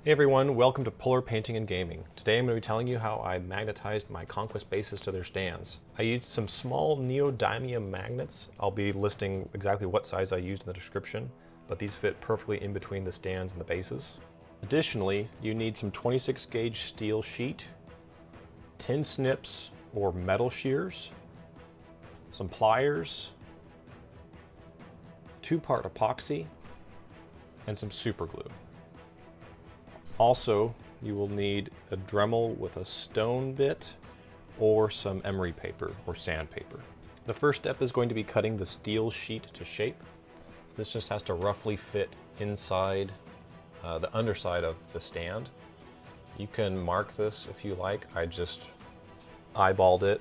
Hey everyone, welcome to Polar Painting and Gaming. Today I'm going to be telling you how I magnetized my Conquest bases to their stands. I used some small neodymium magnets. I'll be listing exactly what size I used in the description, but these fit perfectly in between the stands and the bases. Additionally, you need some 26 gauge steel sheet, 10 snips or metal shears, some pliers, 2-part epoxy, and some super glue. Also, you will need a Dremel with a stone bit or some emery paper or sandpaper. The first step is going to be cutting the steel sheet to shape. So this just has to roughly fit inside the underside of the stand. You can mark this if you like. I just eyeballed it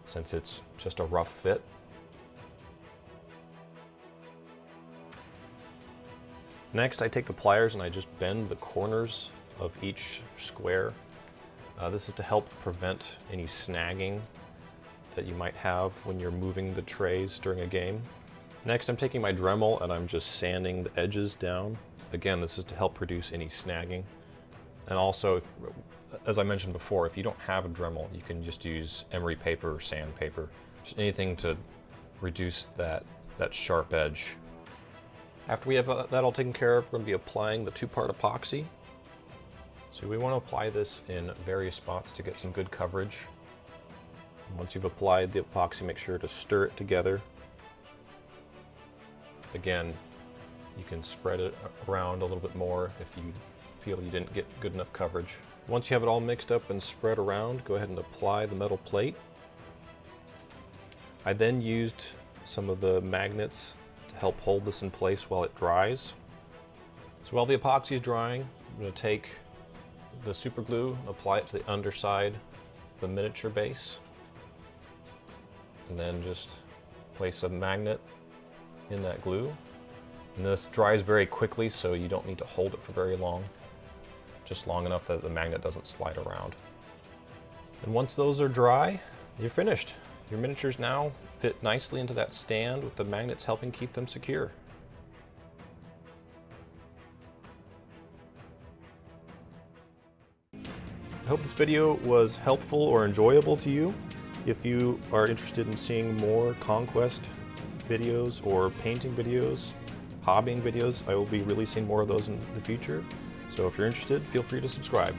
since it's just a rough fit. Next, I take the pliers and I just bend the corners of each square. This is to help prevent any snagging that you might have when you're moving the trays during a game. Next, I'm taking my Dremel and I'm just sanding the edges down. Again, this is to help reduce any snagging. And also, as I mentioned before, if you don't have a Dremel, you can just use emery paper or sandpaper. Just anything to reduce that sharp edge. After we have that all taken care of, we're going to be applying the 2-part epoxy. So we want to apply this in various spots to get some good coverage. And once you've applied the epoxy, make sure to stir it together. Again, you can spread it around a little bit more if you feel you didn't get good enough coverage. Once you have it all mixed up and spread around, go ahead and apply the metal plate. I then used some of the magnets to help hold this in place while it dries. So while the epoxy is drying, I'm going to take the super glue and apply it to the underside of the miniature base. And then just place a magnet in that glue. And this dries very quickly, so you don't need to hold it for very long. Just long enough that the magnet doesn't slide around. And once those are dry, you're finished. Your miniatures now fit nicely into that stand with the magnets helping keep them secure. I hope this video was helpful or enjoyable to you. If you are interested in seeing more Conquest videos or painting videos, hobbying videos, I will be releasing more of those in the future. So if you're interested, feel free to subscribe.